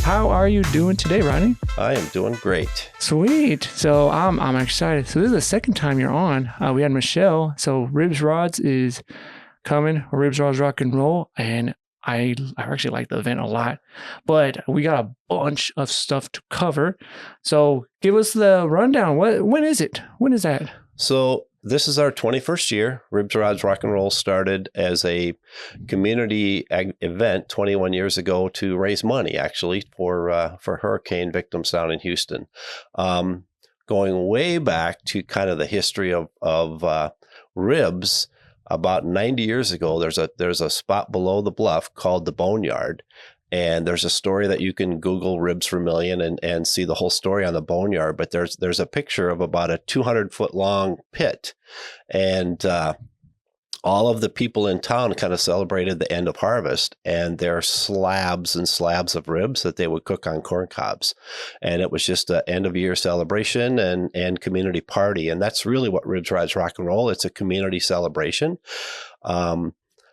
How are you doing today, Rodney? I am doing great. Sweet. So I'm excited. So this is the second time you're on. We had Michelle. So Ribs Rods is coming. Ribs Rods Rock and Roll, and I actually like the event a lot. But we got a bunch of stuff to cover. So give us the rundown. When is it? When is that? So this is our 21st year. Ribs Rods Rock and Roll started as a community event 21 years ago to raise money, actually, for hurricane victims down in Houston. Going way back to kind of the history of ribs, about 90 years ago, there's a spot below the bluff called the Boneyard. And there's a story that you can Google Ribs Vermillion and see the whole story on the Boneyard. But there's a picture of about a 200-foot long pit. And all of the people in town kind of celebrated the end of harvest. And there are slabs and slabs of ribs that they would cook on corn cobs. And it was just an end-of-year celebration and community party. And that's really what Ribs Rods Rock and Roll. It's a community celebration.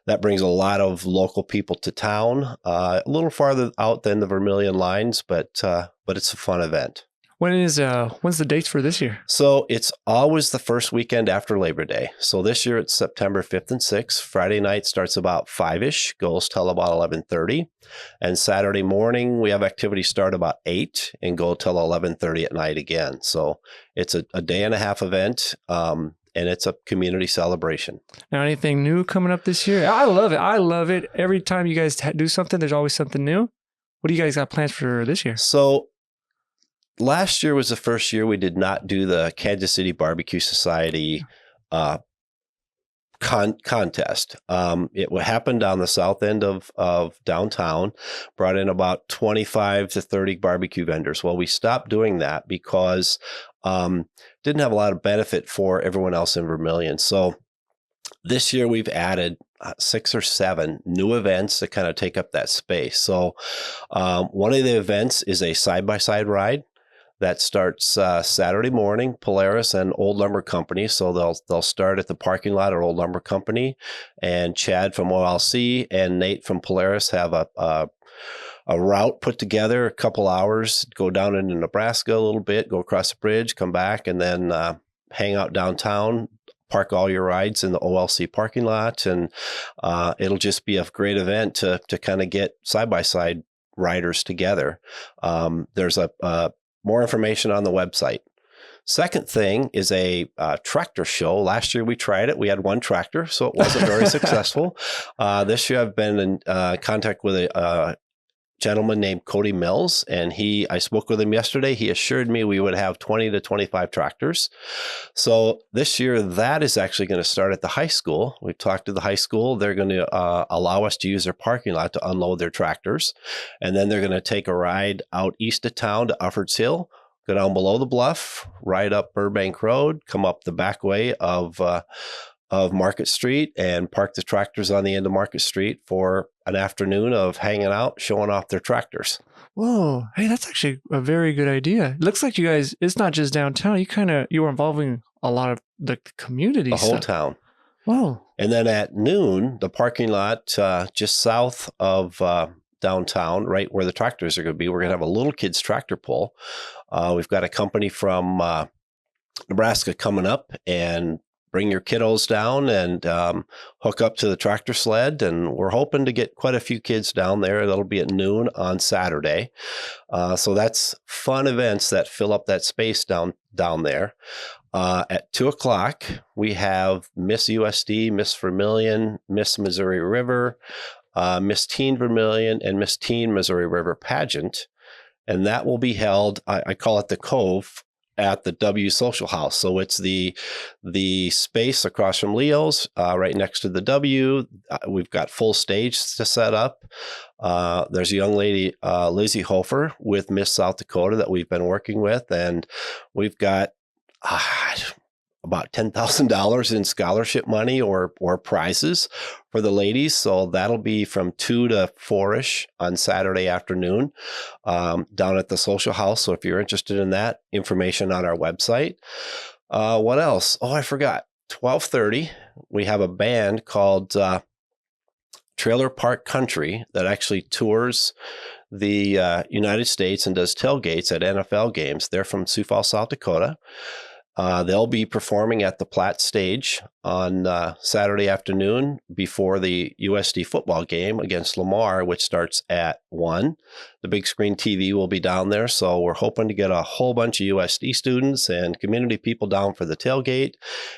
That brings a lot of local people to town, a little farther out than the Vermillion lines, but it's a fun event. When's the dates for this year? So it's always the first weekend after Labor Day. So this year it's September 5th and 6th. Friday night starts about 5-ish, goes till about 11:30. And Saturday morning, we have activities start about 8 and go till 11:30 at night again. So it's a day and a half event. And it's a community celebration. Now, anything new coming up this year? I love it. I love it. Every time you guys do something, there's always something new. What do you guys got plans for this year? So last year was the first year we did not do the Kansas City Barbecue Society contest. It happened on the south end of downtown, brought in about 25 to 30 barbecue vendors. Well, we stopped doing that because didn't have a lot of benefit for everyone else in Vermillion. So this year we've added 6 or 7 new events to kind of take up that space. So one of the events is a side-by-side ride. That starts Saturday morning, Polaris and Old Lumber Company. So they'll start at the parking lot at Old Lumber Company, and Chad from OLC and Nate from Polaris have a route put together, a couple hours, go down into Nebraska a little bit, go across the bridge, come back, and then hang out downtown, park all your rides in the OLC parking lot. And it'll just be a great event to kind of get side-by-side riders together. There's more information on the website. Second thing is a tractor show. Last year we tried it. We had one tractor, so it wasn't very successful. This year I've been in contact with a gentleman named Cody Mills, and I spoke with him yesterday. He assured me we would have 20 to 25 tractors. So this year that is actually going to start at the high school. We've talked to the high school. They're going to allow us to use their parking lot to unload their tractors. And then they're going to take a ride out east of town to Uffords Hill, go down below the bluff, ride up Burbank Road, come up the back way of Market Street, and park the tractors on the end of Market Street for an afternoon of hanging out, showing off their tractors. Whoa. Hey, that's actually a very good idea. It looks like you guys, it's not just downtown. You were involving a lot of the community The stuff. whole town. Whoa. And then at noon, the parking lot just south of downtown, right where the tractors are going to be, we're going to have a little kids tractor pull. We've got a company from Nebraska coming up, and bring your kiddos down and hook up to the tractor sled. And we're hoping to get quite a few kids down there. That'll be at noon on Saturday. So that's fun events that fill up that space down there. At 2:00, we have Miss USD, Miss Vermillion, Miss Missouri River, Miss Teen Vermillion, and Miss Teen Missouri River pageant. And that will be held, I call it the Cove, at the W Social House. So it's the space across from Leo's, right next to the W. We've got full stage to set up. There's a young lady, Lizzie Hofer, with Miss South Dakota that we've been working with, and we've got about $10,000 in scholarship money or prizes for the ladies. So that'll be from 2 to 4-ish on Saturday afternoon down at the Social House. So if you're interested in that, information on our website. What else? Oh, I forgot. 12:30, we have a band called Trailer Park Country that actually tours the United States and does tailgates at NFL games. They're from Sioux Falls, South Dakota. They'll be performing at the Platte Stage on Saturday afternoon before the USD football game against Lamar, which starts at 1. The big screen TV will be down there, so we're hoping to get a whole bunch of USD students and community people down for the tailgate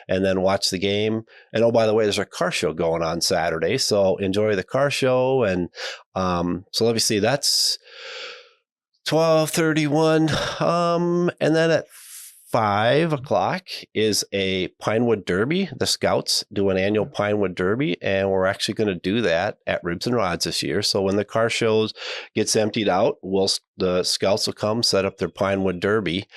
and then watch the game. And oh, by the way, there's a car show going on Saturday, so enjoy the car show. And so let me see, that's 12:31, and then at 5 o'clock is a Pinewood Derby. The Scouts do an annual Pinewood Derby, and we're actually going to do that at Ribs and Rods this year. So when the car shows gets emptied out, the Scouts will come set up their Pinewood Derby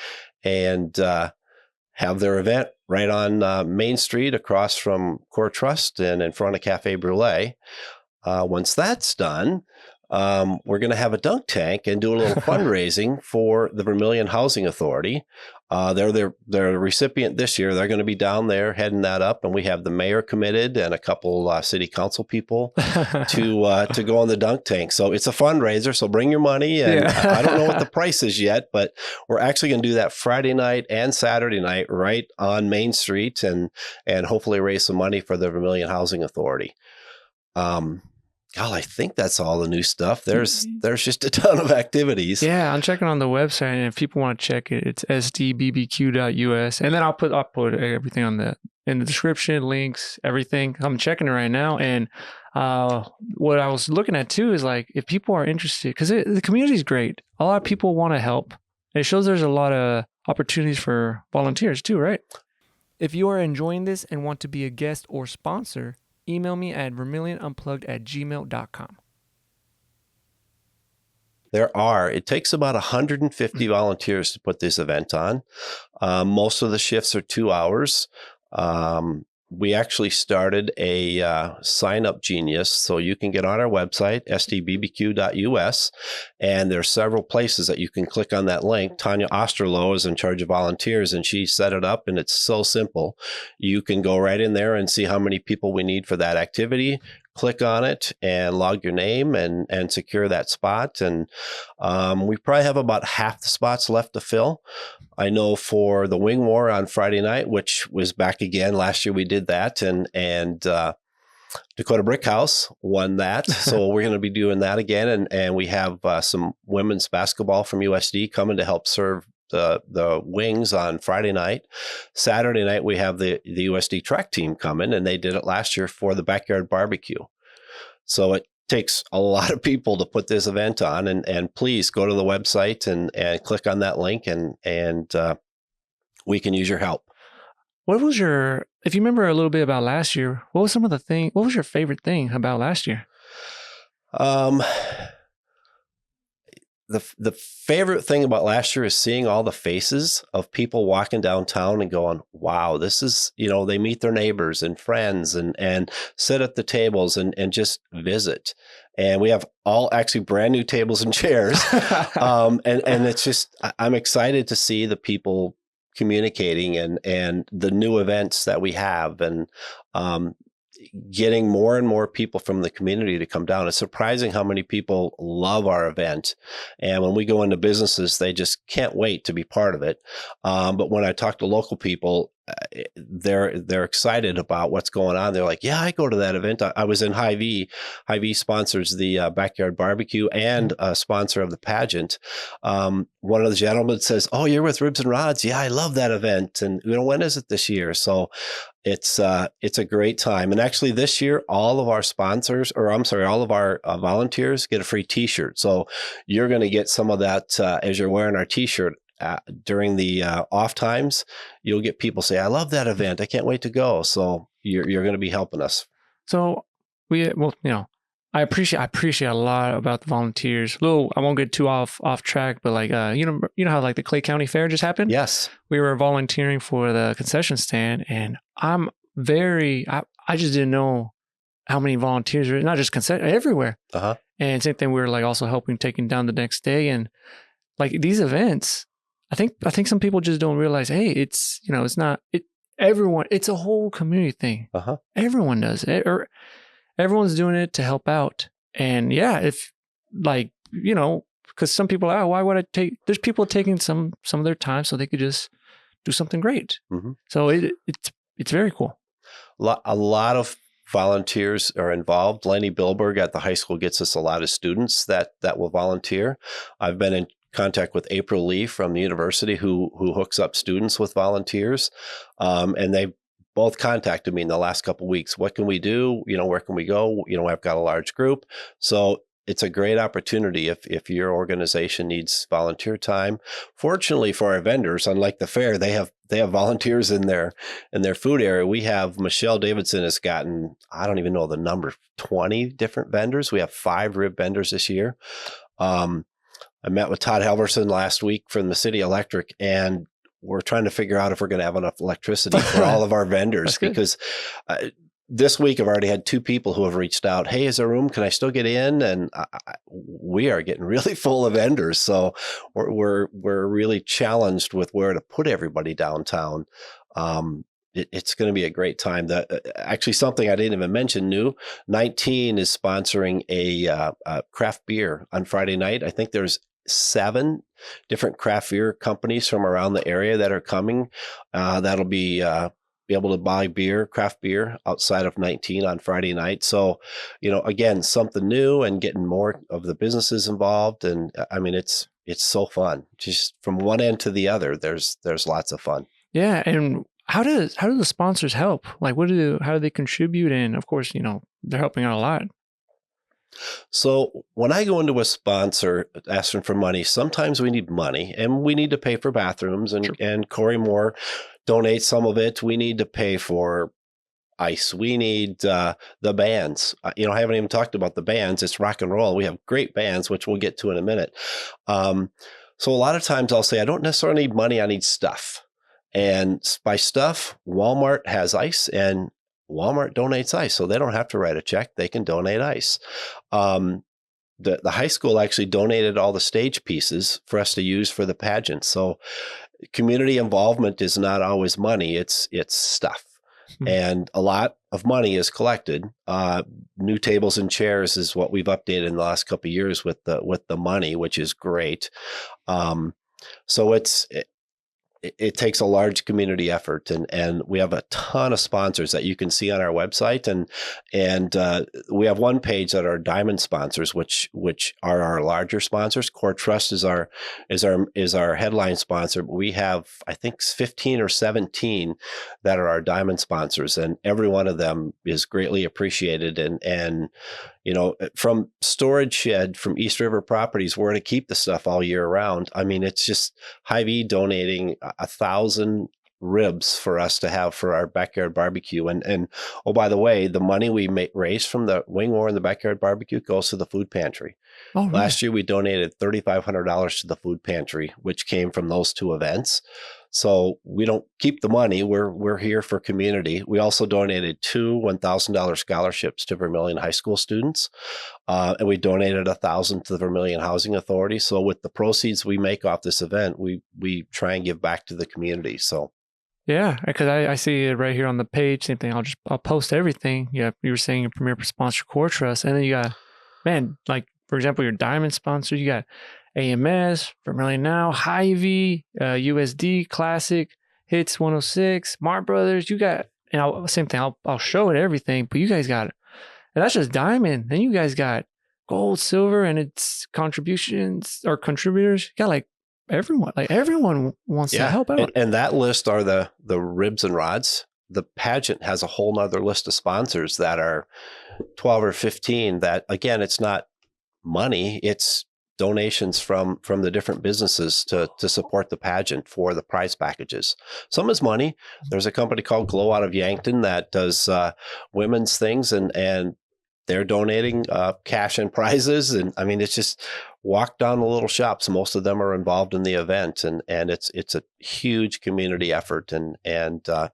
and have their event right on Main Street across from Core Trust and in front of Cafe Brulee. Once that's done, we're going to have a dunk tank and do a little fundraising for the Vermillion Housing Authority. They're the recipient this year. They're going to be down there heading that up, and we have the mayor committed and a couple city council people to go on the dunk tank. So it's a fundraiser. So bring your money, and I don't know what the price is yet, but we're actually going to do that Friday night and Saturday night right on Main Street, and hopefully raise some money for the Vermillion Housing Authority. God, I think that's all the new stuff. There's just a ton of activities. Yeah, I'm checking on the website, and if people want to check it, it's sdbbq.us, and then I'll put everything in the description, links, everything. I'm checking it right now, and what I was looking at too is like if people are interested, because the community is great. A lot of people want to help. It shows there's a lot of opportunities for volunteers too, right? If you are enjoying this and want to be a guest or sponsor, email me at vermillionunplugged@gmail.com. It takes about 150 volunteers to put this event on. Most of the shifts are 2 hours. We actually started a sign up genius, so you can get on our website, sdbbq.us, and there's several places that you can click on that link. Tanya Osterloh is in charge of volunteers, and she set it up, and it's so simple. You can go right in there and see how many people we need for that activity. Click on it and log your name and secure that spot. And we probably have about half the spots left to fill. I know for the Wing War on Friday night, which was back again. Last year we did that, and Dakota Brick House won that. So we're going to be doing that again. And we have some women's basketball from USD coming to help serve the wings on Friday night. Saturday night, we have the USD track team coming, and they did it last year for the backyard barbecue. So it takes a lot of people to put this event on, and please go to the website and click on that link, and we can use your help. What was if you remember a little bit about last year, what was what was your favorite thing about last year? The favorite thing about last year is seeing all the faces of people walking downtown and going, wow, this is, they meet their neighbors and friends and sit at the tables and just visit. And we have all actually brand new tables and chairs. And it's just, I'm excited to see the people communicating and the new events that we have, and getting more and more people from the community to come down. It's surprising how many people love our event. And when we go into businesses, they just can't wait to be part of it. But when I talk to local people, they're excited about what's going on. They're like, yeah, I go to that event. I was in Hy-Vee. Hy-Vee sponsors the backyard barbecue and a sponsor of the pageant. One of the gentlemen says, oh, you're with Ribs and Rods. Yeah, I love that event. And when is it this year? So it's a great time. And actually this year, all of our volunteers get a free t-shirt. So you're going to get some of that as you're wearing our t-shirt. During the off times, you'll get people say, I love that event. I can't wait to go. So you're going to be helping us. So I appreciate a lot about the volunteers. I won't get too off track, but like, you know how like the Clay County Fair just happened? Yes. We were volunteering for the concession stand, and I just didn't know how many volunteers are not just everywhere. Uh-huh. And same thing, we were like also helping taking down the next day. And like these events, I think some people just don't realize, hey, it's, it's not everyone, it's a whole community thing. Uh-huh. Everyone does it, or everyone's doing it to help out. And yeah, if like, because some people are, oh, why would I take? There's people taking some of their time so they could just do something great. Mm-hmm. So it's very cool. A lot of volunteers are involved. Lenny Bilberg at the high school gets us a lot of students that will volunteer. I've been in contact with April Lee from the university who hooks up students with volunteers. And they both contacted me in the last couple of weeks. What can we do? Where can we go? I've got a large group. So it's a great opportunity if your organization needs volunteer time. Fortunately for our vendors, unlike the fair, they have volunteers in their food area. We have Michelle Davidson has gotten, I don't even know the number, 20 different vendors. We have 5 rib vendors this year. I met with Todd Halverson last week from the City Electric, and we're trying to figure out if we're going to have enough electricity for all of our vendors because this week I've already had 2 people who have reached out. Hey, is there room? Can I still get in? And we are getting really full of vendors. So we're really challenged with where to put everybody downtown. It's going to be a great time. Actually, something I didn't even mention, new 19 is sponsoring a craft beer on Friday night. I think there's 7 different craft beer companies from around the area that are coming. That'll be able to buy craft beer outside of 19 on Friday night. So, again, something new and getting more of the businesses involved. And I mean, it's so fun. Just from one end to the other, there's lots of fun. Yeah. And how do the sponsors help? Like, how do they contribute? And of course, they're helping out a lot. So when I go into a sponsor asking for money, sometimes we need money and we need to pay for bathrooms and Corey Moore donates some of it. We need to pay for ice. We need the bands. I haven't even talked about the bands. It's rock and roll. We have great bands, which we'll get to in a minute. So a lot of times I'll say, I don't necessarily need money. I need stuff. And by stuff, Walmart has ice and Walmart donates ice. So they don't have to write a check. They can donate ice. The high school actually donated all the stage pieces for us to use for the pageant. So community involvement is not always money. It's stuff. Mm-hmm. And a lot of money is collected. New tables and chairs is what we've updated in the last couple of years with the money, which is great. So it takes a large community effort, and we have a ton of sponsors that you can see on our website, and we have one page that are diamond sponsors, which are our larger sponsors. Core Trust is our headline sponsor. But we have, I think, 15 or 17 that are our diamond sponsors, and every one of them is greatly appreciated. And from Storage Shed, from East River Properties, where to keep the stuff all year round. I mean, it's just Hy-Vee donating 1,000 ribs for us to have for our backyard barbecue. And oh, by the way, the money we raise from the wing war and the backyard barbecue goes to the food pantry. Oh, really? Last year, we donated $3,500 to the food pantry, which came from those 2 events. So we don't keep the money. We're here for community. We also donated 2 $1,000 scholarships to Vermillion high school students. And we donated 1,000 to the Vermillion Housing Authority. So with the proceeds we make off this event, we try and give back to the community. So. Yeah, because I see it right here on the page. Same thing. I'll post everything. Yeah, you were saying your premier sponsor, Core Trust, and then you got, like for example, your diamond sponsor. You got AMS, Vermillion Now, Hy-Vee, USD, Classic, Hits 106, Mart Brothers. You got, and same thing. I'll show it everything, but you guys got it. And that's just diamond. Then you guys got gold, silver, and it's contributions or contributors. You got like everyone wants to help out. And that list are the ribs and rods. The pageant has a whole nother list of sponsors that are 12 or 15 that, again, it's not money. It's donations from the different businesses to support the pageant for the prize packages. Some is money. There's a company called Glow out of Yankton that does women's things, and they're donating cash and prizes. And I mean, it's just walk down the little shops. Most of them are involved in the event, and it's a huge community effort, and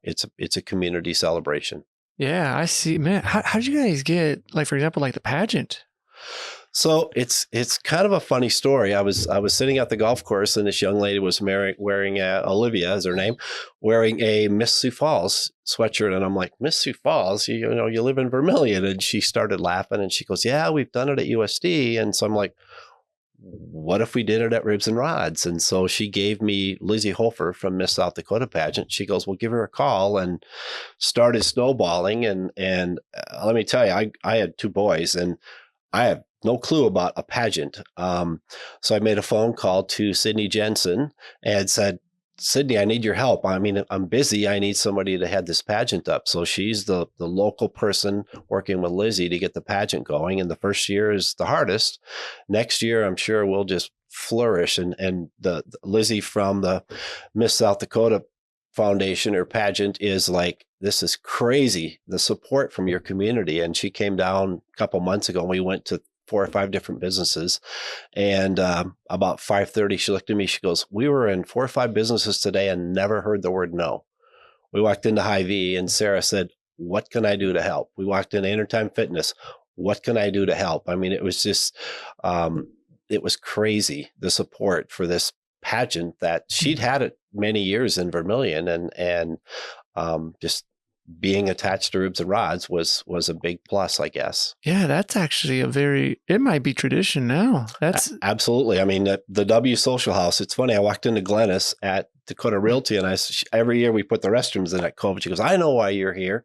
it's a community celebration. Yeah, I see, man. How did you guys get, like, for example, like the pageant? So it's kind of a funny story. I was sitting at the golf course, and this young lady was wearing Olivia is her name, wearing a Miss Sioux Falls sweatshirt, and I'm like, Miss Sioux Falls, you live in Vermillion, and she started laughing, and she goes, yeah, we've done it at USD, and so I'm like, what if we did it at Ribs and Rods? And so she gave me Lizzie Hofer from Miss South Dakota pageant. She goes, well, give her a call, and started snowballing. And let me tell you, I had 2 boys, and I have no clue about a pageant. So I made a phone call to Sydney Jensen and said, Sydney, I need your help. I mean, I'm busy. I need somebody to head this pageant up. So she's the local person working with Lizzie to get the pageant going. And the first year is the hardest. Next year, I'm sure we'll just flourish. And the Lizzie from the Miss South Dakota Foundation or pageant is like, this is crazy, the support from your community. And she came down a couple months ago, and we went to 4 or 5 different businesses. And about 5:30, she looked at me. She goes, we were in 4 or 5 businesses today and never heard the word no. We walked into Hy-Vee, and Sarah said, what can I do to help? We walked into Anytime Fitness. What can I do to help? I mean, it was just, it was crazy, the support for this pageant that she'd had it many years in Vermillion, and just being attached to Ribs and Rods was a big plus, I guess. Yeah, that's actually it might be tradition now. That's absolutely. I mean, the W Social House, it's funny. I walked into Glennis at Dakota Realty, and every year we put the restrooms in at COVID. She goes, I know why you're here.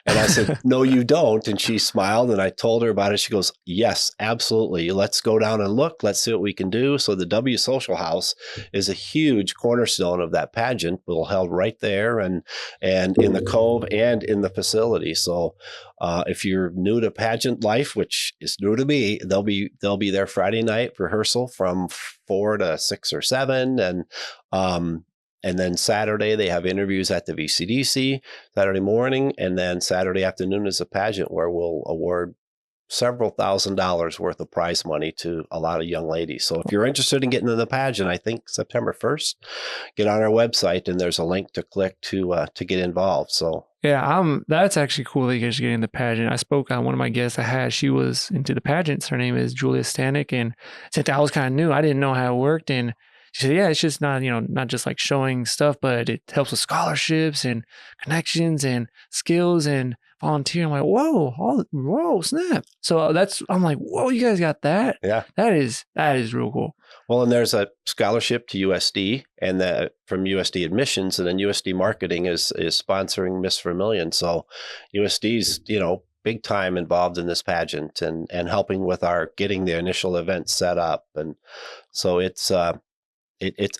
And I said, no, you don't. And she smiled, and I told her about it. She goes, yes, absolutely. Let's go down and look. Let's see what we can do. So the W Social House is a huge cornerstone of that pageant. We'll held right there and in the Cove and in the facility. So if you're new to pageant life, which is new to me, they'll be there Friday night rehearsal from 4 to 6 or 7. And then Saturday, they have interviews at the VCDC Saturday morning. And then Saturday afternoon is a pageant where we'll award several $1,000s worth of prize money to a lot of young ladies. So if you're interested in getting into the pageant, I think September 1st, get on our website, and there's a link to click to get involved. So yeah, that's actually cool that you guys are getting the pageant. I spoke on one of my guests I had. She was into the pageants. Her name is Julia Stanek, and since I was kind of new, I didn't know how it worked. And she said, yeah, it's just not, not just like showing stuff, but it helps with scholarships and connections and skills and volunteer. I'm like, whoa, snap. So I'm like, whoa, you guys got that? Yeah. That is real cool. Well, and there's a scholarship to USD, and from USD admissions, and then USD marketing is sponsoring Miss Vermillion. So USD's, big time involved in this pageant and helping with our getting the initial event set up. And so it's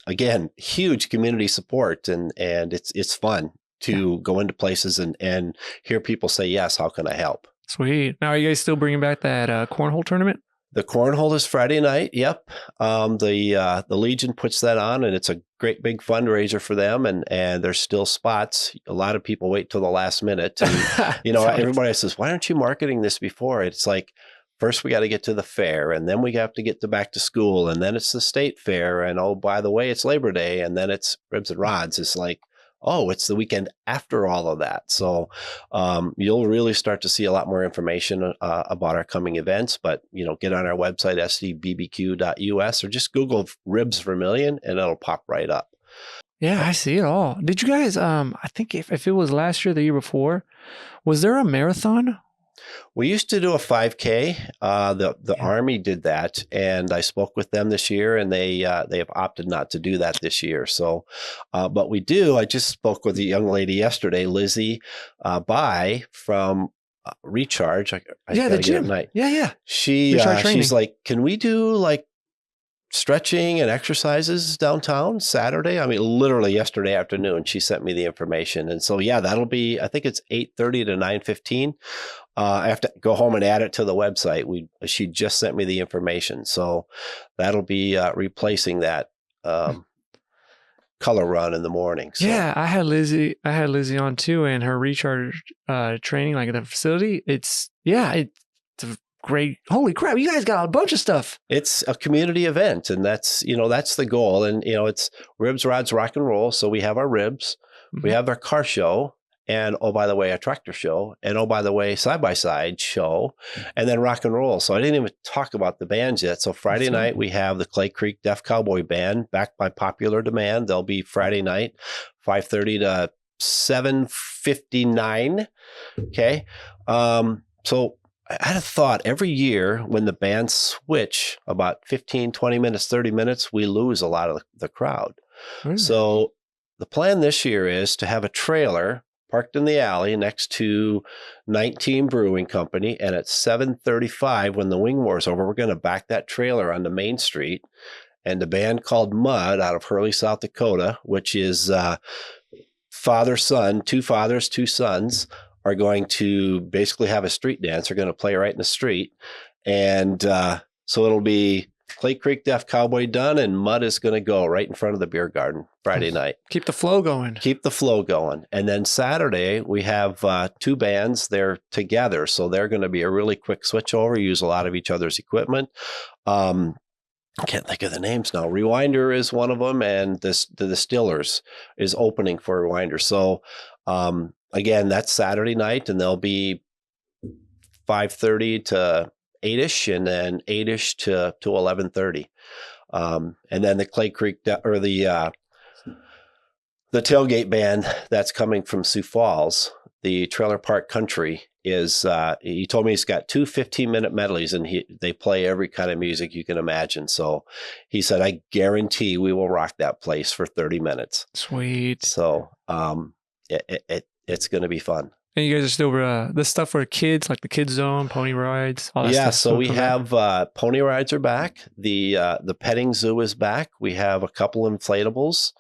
again, huge community support, and it's fun to go into places and hear people say, yes, how can I help? Sweet. Now, are you guys still bringing back that cornhole tournament? The cornhole is Friday night. Yep. The Legion puts that on, and it's a great big fundraiser for them. And there's still spots. A lot of people wait till the last minute. And, everybody says, why aren't you marketing this before? It's like, first we got to get to the fair, and then we have to get to back to school, and then it's the state fair. And oh, by the way, it's Labor Day, and then it's Ribs and Rods. It's like, oh, it's the weekend after all of that. So you'll really start to see a lot more information about our coming events. But, get on our website, sdbbq.us, or just Google Ribs Vermillion, and it'll pop right up. Yeah, I see it all. Did you guys, I think if it was last year, the year before, was there a marathon? We used to do a 5K. The Army did that, and I spoke with them this year, and they have opted not to do that this year. So, but we do. I just spoke with a young lady yesterday, Lizzie Bai from Recharge. The gym. Yeah. She's like, can we do like stretching and exercises downtown Saturday? I mean, literally yesterday afternoon, she sent me the information. And so, yeah, that'll be, I think it's 8:30 to 9:15. I have to go home and add it to the website. She just sent me the information. So that'll be replacing that color run in the morning. So. Yeah, I had Lizzie on too, and her recharge training, like at the facility. It's a great. Holy crap, you guys got a bunch of stuff. It's a community event, and that's the goal. And it's Ribs, Rods, Rock and Roll. So we have our ribs, we have our car show, and oh, by the way, a tractor show, and oh, by the way, side-by-side show, and then rock and roll. So I didn't even talk about the bands yet. So Friday night, we have the Clay Creek Deaf Cowboy Band, backed by popular demand. They'll be Friday night, 5:30 to 7:59. Okay. So I had a thought every year when the bands switch about 15, 20 minutes, 30 minutes, we lose a lot of the crowd. Really? So the plan this year is to have a trailer parked in the alley next to 19 Brewing Company. And at 7:35, when the Wing War's over, we're going to back that trailer onto Main Street. And the band called Mud out of Hurley, South Dakota, which is father, son, two fathers, two sons, are going to basically have a street dance. They're going to play right in the street. And so it'll be Clay Creek Deaf Cowboy done, and Mud is going to go right in front of the beer garden Friday night. Keep the flow going. Keep the flow going. And then Saturday, we have two bands. They're together, so they're going to be a really quick switchover, use a lot of each other's equipment. I can't think of the names now. Rewinder is one of them, and the Distillers is opening for Rewinder. So again, that's Saturday night, and they'll be 5:30 to 8-ish, and then 8-ish to 11:30. And then the Clay Creek or the tailgate band that's coming from Sioux Falls, the Trailer Park Country, is he told me he's got two 15-minute medleys, and they play every kind of music you can imagine. So he said, I guarantee we will rock that place for 30 minutes. Sweet. So it's going to be fun. And you guys are still the stuff for kids, like the kids zone, pony rides, all that Yeah, stuff. so we have pony rides are back. The petting zoo is back. We have a couple inflatables.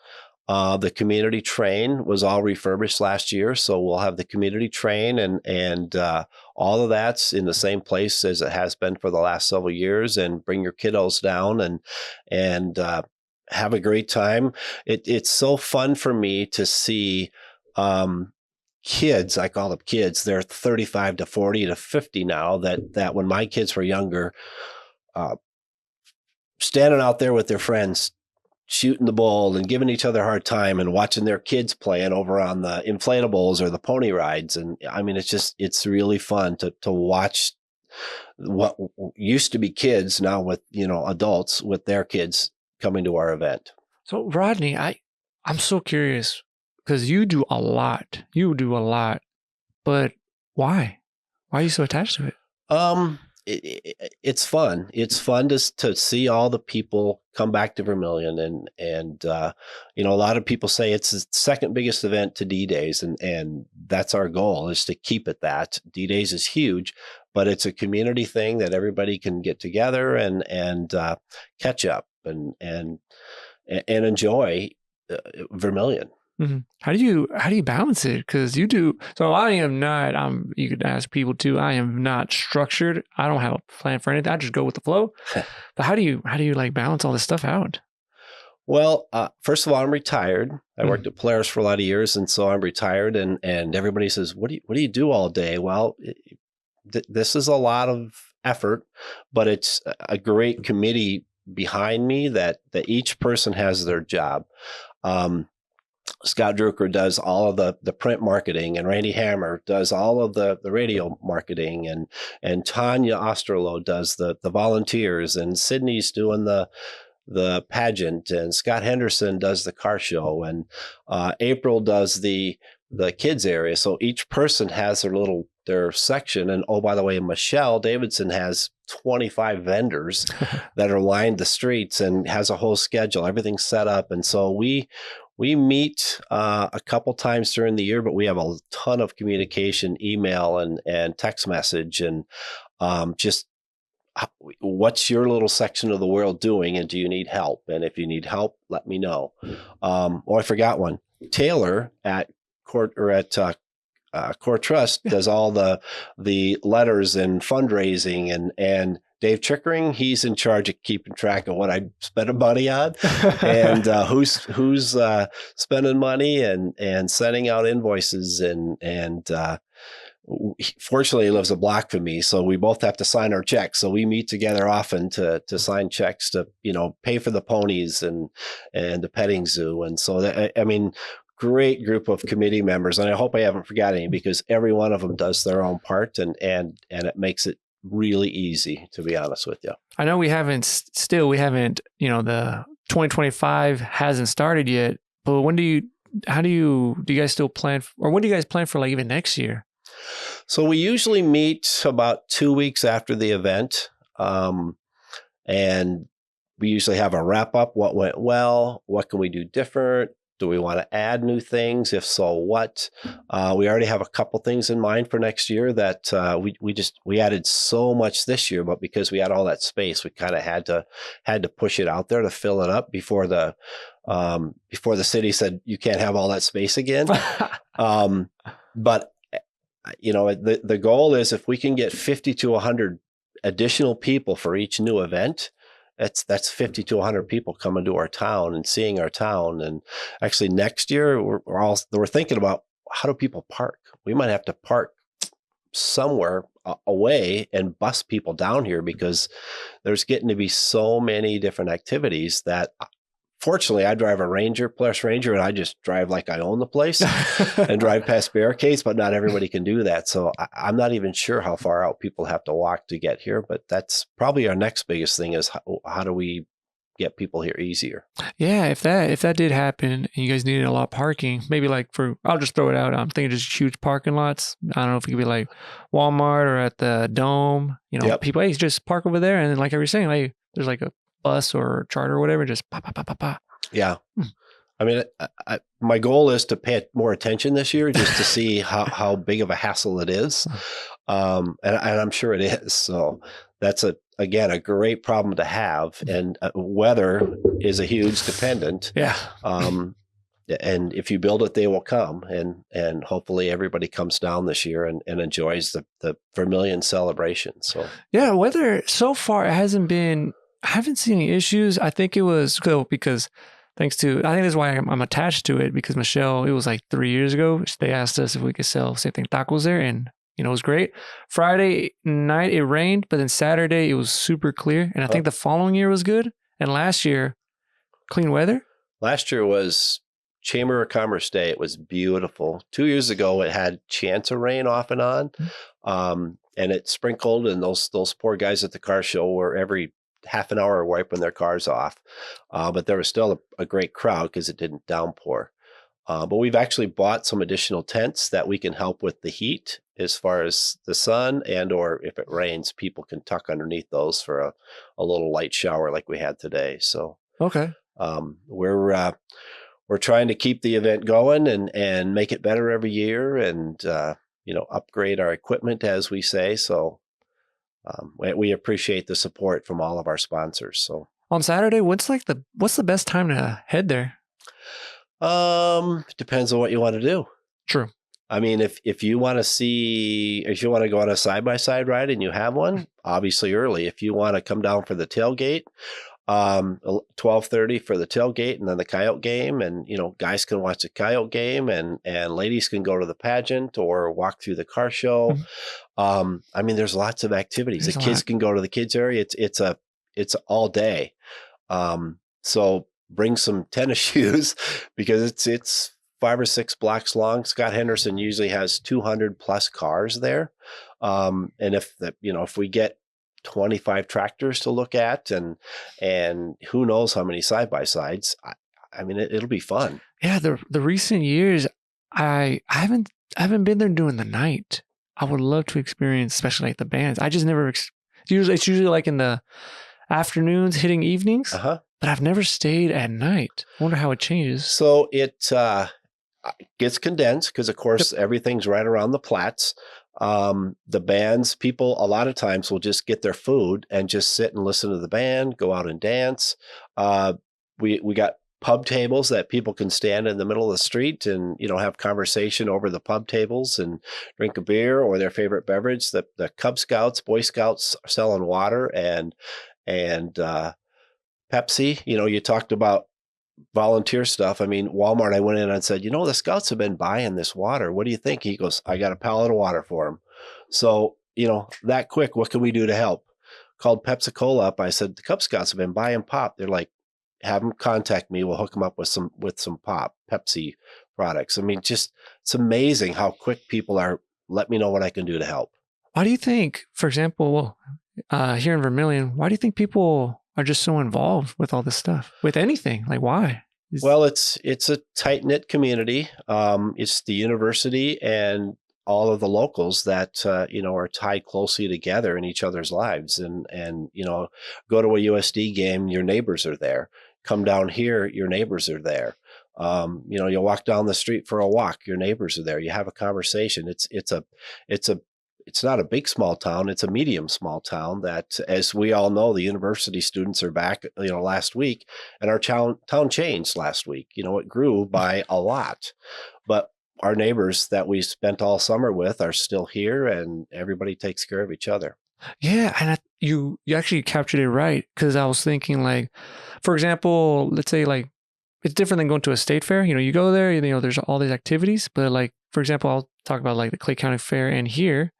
The community train was all refurbished last year, so we'll have the community train, and all of that's in the same place as it has been for the last several years. And bring your kiddos down and have a great time. It's so fun for me to see kids. I call them kids. They're 35 to 40 to 50 now. That when my kids were younger, standing out there with their friends, shooting the bull and giving each other a hard time, and watching their kids playing over on the inflatables or the pony rides. And I mean, it's really fun to watch what used to be kids now with, adults with their kids coming to our event. So Rodney, I'm so curious, because you do a lot, but why are you so attached to it? It's fun. It's fun to see all the people come back to Vermillion, and a lot of people say it's the second biggest event to D-Days, and that's our goal, is to keep it that. D-Days is huge, but it's a community thing that everybody can get together and catch up and enjoy Vermillion. Mm-hmm. How do you balance it? Because you do. So I am not. You could ask people too. I am not structured. I don't have a plan for anything. I just go with the flow. But how do you like balance all this stuff out? Well, first of all, I'm retired. I worked at Polaris for a lot of years, and so I'm retired. And everybody says, "What do you do all day?" Well, this is a lot of effort, but it's a great committee behind me that each person has their job. Scott Drucker does all of the print marketing, and Randy Hammer does all of the radio marketing, and Tanya Osterloh does the volunteers, and Sydney's doing the pageant, and Scott Henderson does the car show, and April does the kids area. So each person has their section. And oh, by the way, Michelle Davidson has 25 vendors that are lined the streets and has a whole schedule. Everything's set up, and so we meet a couple times during the year, but we have a ton of communication, email and text message, and just what's your little section of the world doing, and do you need help? And if you need help, let me know. I forgot one. Taylor at Core Trust does all the letters and fundraising, and Dave Chickering, he's in charge of keeping track of what I spend money on, and who's spending money and sending out invoices, and fortunately he lives a block from me, so we both have to sign our checks. So we meet together often to sign checks to pay for the ponies and the petting zoo, and so that, I mean, great group of committee members, and I hope I haven't forgotten any, because every one of them does their own part, and it makes it really easy, to be honest with you. I know we haven't, the 2025 hasn't started yet, but when do you guys still plan, or when do you guys plan for, like, even next year? So we usually meet about 2 weeks after the event, and we usually have a wrap up. What went well? What can we do different? Do we want to add new things? If so, what? We already have a couple things in mind for next year that we added so much this year, but because we had all that space, we kind of had to push it out there to fill it up before the city said you can't have all that space again. But the goal is if we can get 50 to 100 additional people for each new event, that's 50 to 100 people coming to our town and seeing our town. And actually next year we're thinking about how do people park? We might have to park somewhere away and bus people down here because there's getting to be so many different activities that fortunately I drive a Plus Ranger and I just drive like I own the place and drive past barricades, but not everybody can do that. So I'm not even sure how far out people have to walk to get here, but that's probably our next biggest thing is how do we get people here easier? Yeah, if that did happen and you guys needed a lot of parking, maybe like I'll just throw it out. I'm thinking just huge parking lots. I don't know if it could be like Walmart or at the Dome, Yep. People, hey, just park over there. And then like I was saying, like there's like a bus or charter or whatever, just pa, pa, pa, pa, pa. Yeah. I mean, my goal is to pay more attention this year just to see how big of a hassle it is. And I'm sure it is. So that's again, a great problem to have. And weather is a huge dependent. Yeah. And if you build it, they will come. And hopefully everybody comes down this year and enjoys the Vermillion celebration. So yeah, weather so far it hasn't been. I haven't seen any issues. I think it was cool because I think that's why I'm attached to it, because Michelle, it was like 3 years ago, they asked us if we could sell same thing tacos there, and it was great. Friday night it rained, but then Saturday it was super clear, and I think the following year was good, and last year clean weather. Last year was Chamber of Commerce Day. It was beautiful. 2 years ago it had chance of rain off and on, and it sprinkled, and those poor guys at the car show were every half an hour wiping their cars off. But there was still a great crowd because it didn't downpour. But we've actually bought some additional tents that we can help with the heat as far as the sun, and or if it rains, people can tuck underneath those for a little light shower like we had today. So okay, we're trying to keep the event going and make it better every year, and upgrade our equipment, as we say. So we appreciate the support from all of our sponsors. So on Saturday, what's the best time to head there? Depends on what you want to do. True. I mean, if you want to go on a side-by-side ride and you have one, obviously early. If you want to come down for the tailgate, 12:30 for the tailgate and then the coyote game, and guys can watch the coyote game and ladies can go to the pageant or walk through the car show. I mean, there's lots of activities. The kids can go to the kids area. It's all day. So bring some tennis shoes because it's 5 or 6 blocks long. Scott Henderson usually has 200 plus cars there. And if we get 25 tractors to look at and who knows how many side-by-sides, I mean, it'll be fun. Yeah. The recent years, I haven't been there during the night. I would love to experience, especially like the bands. I just never, it's usually like in the afternoons hitting evenings, but I've never stayed at night. I wonder how it changes. So it gets condensed because of course everything's right around the plats. The bands, people a lot of times will just get their food and just sit and listen to the band, go out and dance. We got pub tables that people can stand in the middle of the street and have conversation over the pub tables and drink a beer or their favorite beverage. The Cub Scouts, Boy Scouts are selling water and Pepsi. You talked about volunteer stuff. I mean, Walmart, I went in and said, the Scouts have been buying this water. What do you think? He goes, I got a pallet of water for them. So, that quick, what can we do to help? Called Pepsi Cola up. I said, the Cub Scouts have been buying pop. They're like, have them contact me. We'll hook them up with some pop Pepsi products. I mean, just, it's amazing how quick people are. Let me know what I can do to help. Why do you think, for example, here in Vermillion, why do you think people are just so involved with all this stuff, with anything? Like, why? Well, it's a tight-knit community. It's the university, and all of the locals that, are tied closely together in each other's lives. And, go to a USD game, your neighbors are there. Come down here, your neighbors are there. You'll walk down the street for a walk, your neighbors are there. You have a conversation. It's not a big small town. It's a medium small town that, as we all know, the university students are back, last week, and our town changed last week. It grew by a lot, but our neighbors that we spent all summer with are still here, and everybody takes care of each other. Yeah, and you actually captured it right, because I was thinking, like, for example, let's say, like, it's different than going to a state fair. You go there, there's all these activities, but, like, for example, I'll talk about, like, the Clay County Fair, and here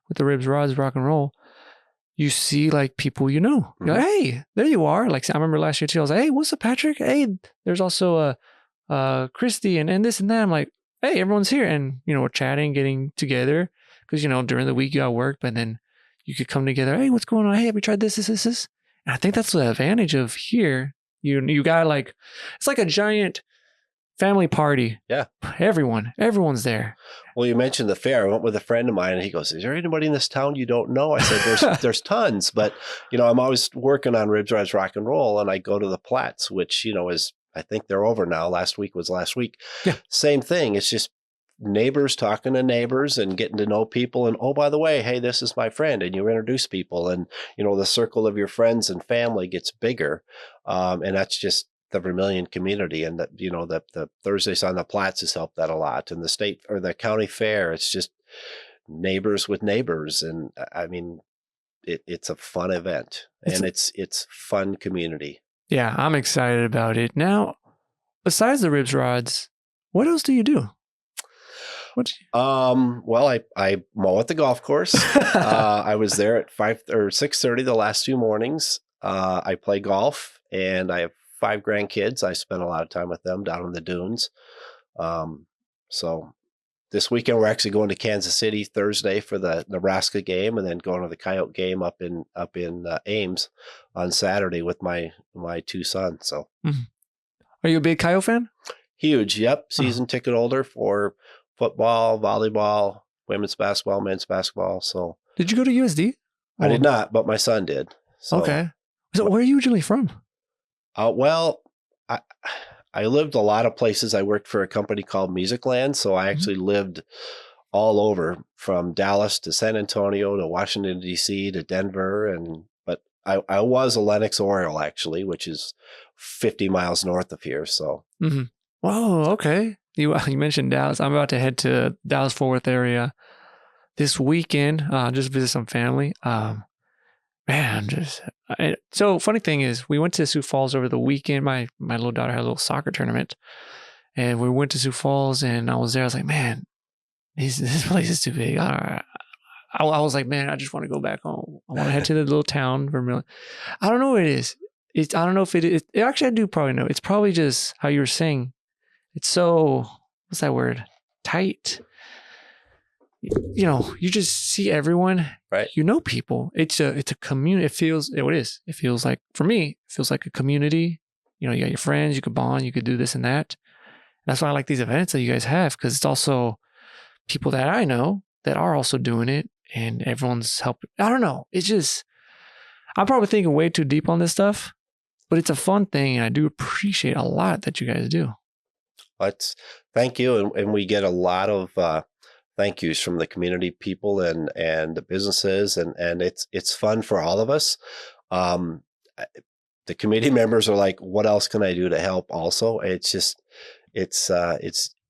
with the Ribs Rods Rock and Roll, you see, like, people You're like, hey, there you are. Like, I remember last year too, I was like, hey, what's up, Patrick? Hey, there's also Christy and this and that. I'm like, hey, everyone's here, and we're chatting, getting together, because during the week you got work, but then you could come together. Hey, what's going on? Hey, have you tried this? And I think that's the advantage of here. You got, like, it's like a giant family party. Yeah. Everyone's there. Well, you mentioned the fair. I went with a friend of mine, and he goes, is there anybody in this town you don't know? I said, there's tons, but I'm always working on Ribs Rods Rock and Roll, and I go to the Platts, which, is, I think they're over now. Last week was last week. Yeah. Same thing. It's just neighbors talking to neighbors and getting to know people. And, oh, by the way, hey, this is my friend. And you introduce people, and, the circle of your friends and family gets bigger. And that's just the Vermillion community. And that, the Thursdays on the Platts has helped that a lot. And the state or the county fair, it's just neighbors with neighbors. And I mean, it's a fun event, and it's fun community. Yeah, I'm excited about it. Now, besides the Ribs Rods, what else do you do? Well, I mow at the golf course. I was there at 5 or 6:30 the last 2 mornings. I play golf, and I have 5 grandkids. I spend a lot of time with them down in the dunes. So this weekend we're actually going to Kansas City Thursday for the Nebraska game, and then going to the Coyote game up in Ames on Saturday with my 2 sons. So, Are you a big Coyote fan? Huge. Yep. Season ticket holder for football, volleyball, women's basketball, men's basketball. So, did you go to USD? I did not, but my son did. So, okay. So, where are you originally from? Well, I lived a lot of places. I worked for a company called Musicland, so I actually lived all over, from Dallas to San Antonio to Washington D.C. to Denver, but I was a Lenox Oriole, actually, which is 50 miles north of here. So, Oh, okay. You mentioned Dallas. I'm about to head to Dallas-Fort Worth area this weekend, just visit some family. So funny thing is, we went to Sioux Falls over the weekend. My little daughter had a little soccer tournament, and we went to Sioux Falls, and I was there. I was like, man, this place is too big. I was like, man, I just want to go back home. I want to head to the little town, Vermillion. I don't know what it is. I don't know if it is. Actually, I do probably know. It's probably just how you were saying. It's so, what's that word? Tight. You just see everyone, right? People. It's a community. It feels like, for me, it feels like a community. You got your friends, you could bond, you could do this and that. That's why I like these events that you guys have, because it's also people that I know that are also doing it, and everyone's helping. I don't know. It's just, I'm probably thinking way too deep on this stuff, but it's a fun thing, and I do appreciate a lot that you guys do. Thank you. And we get a lot of thank yous from the community people and the businesses, and it's fun for all of us. The committee members are like, what else can I do to help? Also,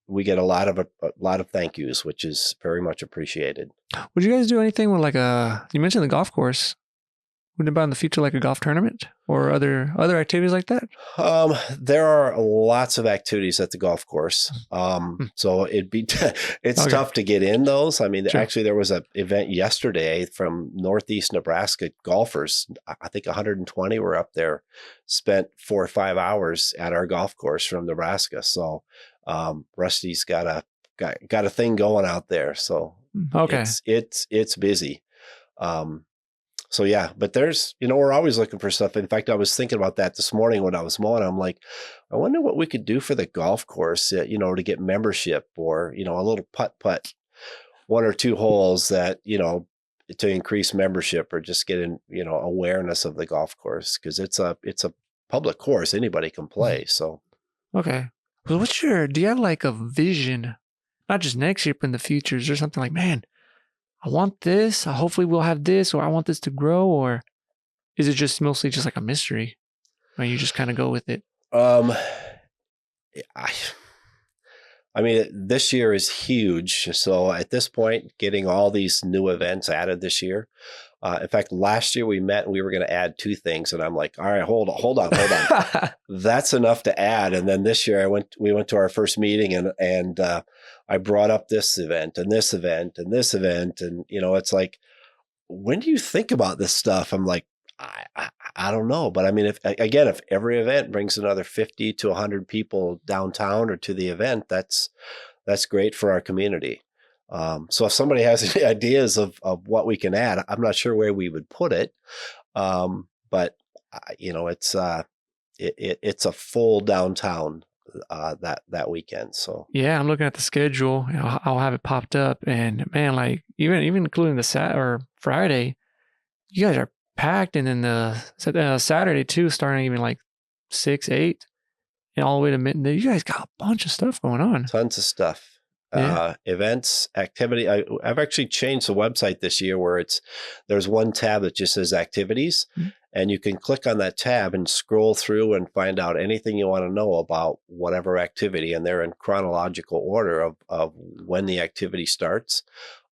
we get a lot of thank yous, which is very much appreciated. Would you guys do anything with, like, you mentioned the golf course? Would about in the future, like a golf tournament or other activities like that? There are lots of activities at the golf course. So it's tough to get in those. I mean, Actually, there was an event yesterday from Northeast Nebraska golfers. I think 120 were up there, spent 4 or 5 hours at our golf course from Nebraska. So, Rusty's got a thing going out there. So, okay, it's busy. So yeah, but there's, we're always looking for stuff. In fact, I was thinking about that this morning when I was mowing. I'm like, I wonder what we could do for the golf course, to get membership, or, a little putt-putt one or two holes that, to increase membership or just get awareness of the golf course, because it's a public course. Anybody can play. So Okay. Well, do you have like a vision, not just next year, but in the future? Is there something like, man, I want this. Hopefully we'll have this, or I want this to grow, or is it just mostly just like a mystery where you just kind of go with it? um I mean, this year is huge. So at this point, getting all these new events added this year. In fact, last year we met and we were going to add 2 things, and I'm like, all right, hold on. That's enough to add. And then this year we went to our first meeting, and I brought up this event and this event and this event, and it's like, when do you think about this stuff? I'm like, I don't know, but I mean, if every event brings another 50 to 100 people downtown or to the event, that's great for our community. So if somebody has any ideas of what we can add, I'm not sure where we would put it, but it's it's a full downtown that weekend. So Yeah, I'm looking at the schedule. I'll have it popped up, and man, like even including the or Friday, you guys are packed, and then the Saturday too, starting even like 6, 8, and all the way to midnight. You guys got a bunch of stuff going on. Tons of stuff. Yeah. Events, activity. I've actually changed the website this year where there's one tab that just says activities, and you can click on that tab and scroll through and find out anything you want to know about whatever activity, and they're in chronological order of when the activity starts.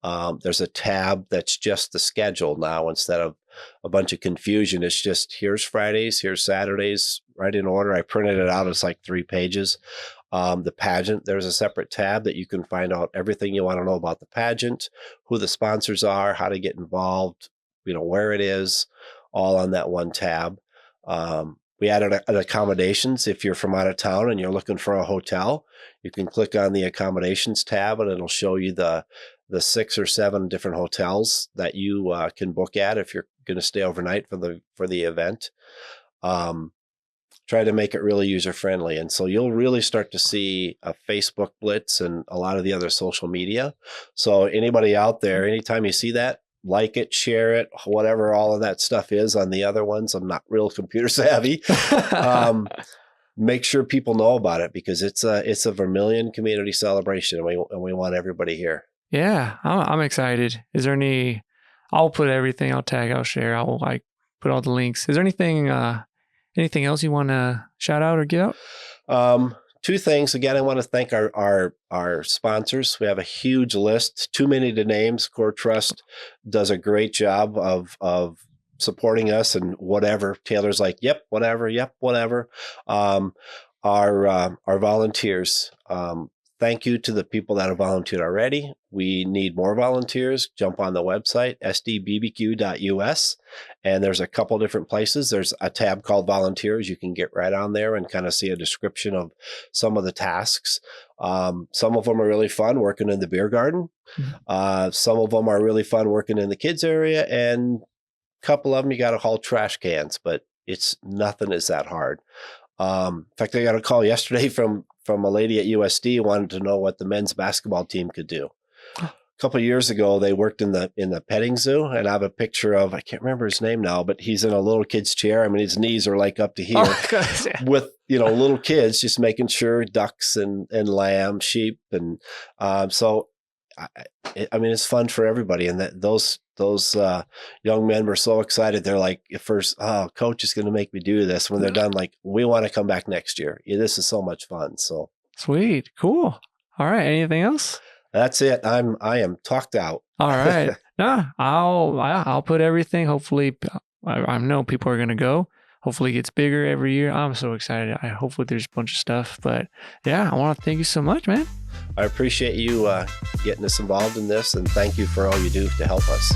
There's a tab that's just the schedule now instead of a bunch of confusion. It's just, here's Fridays, here's Saturdays, right in order. I printed it out. It's like 3 pages. The pageant, there's a separate tab that you can find out everything you want to know about the pageant, who the sponsors are, how to get involved, where it is, all on that one tab. We added an accommodations. If you're from out of town and you're looking for a hotel, you can click on the accommodations tab, and it'll show you the 6 or 7 different hotels that you can book at if you're going to stay overnight for the event. Try to make it really user friendly, and so you'll really start to see a Facebook blitz and a lot of the other social media. So anybody out there, anytime you see that, like it, share it, whatever all of that stuff is on the other ones. I'm not real computer savvy. Make sure people know about it, because it's a Vermillion community celebration, and we want everybody here. Yeah, I'm excited. Is there any? I'll put everything. I'll tag. I'll share. I'll put all the links. Is there anything else you want to shout out or get out? 2 things. Again, I want to thank our sponsors. We have a huge list, too many to name. Core Trust does a great job of supporting us, and whatever. Taylor's like, yep, whatever. Our volunteers. Thank you to the people that have volunteered already. We need more volunteers. Jump on the website, sdbbq.us, and there's a couple different places. There's a tab called volunteers. You can get right on there and kind of see a description of some of the tasks. Some of them are really fun, working in the beer garden. Some of them are really fun, working in the kids area, and a couple of them you got to haul trash cans, but nothing is that hard. In fact, I got a call yesterday from a lady at USD wanted to know what the men's basketball team could do. A couple of years ago, they worked in the petting zoo, and I have a picture of, I can't remember his name now, but he's in a little kid's chair. I mean, his knees are like up to here with, little kids just making sure ducks and lamb, sheep. And so, I mean, it's fun for everybody. And those young men were so excited. They're like, at first, oh, coach is going to make me do this. When they're done, like, we want to come back next year. Yeah, this is so much fun. So sweet. Cool. All right. Anything else? That's it. I am talked out. All right. No, I'll put everything. Hopefully, I know people are going to go. Hopefully it gets bigger every year. I'm so excited. Hopefully there's a bunch of stuff, but yeah, I want to thank you so much, man. I appreciate you getting us involved in this, and thank you for all you do to help us.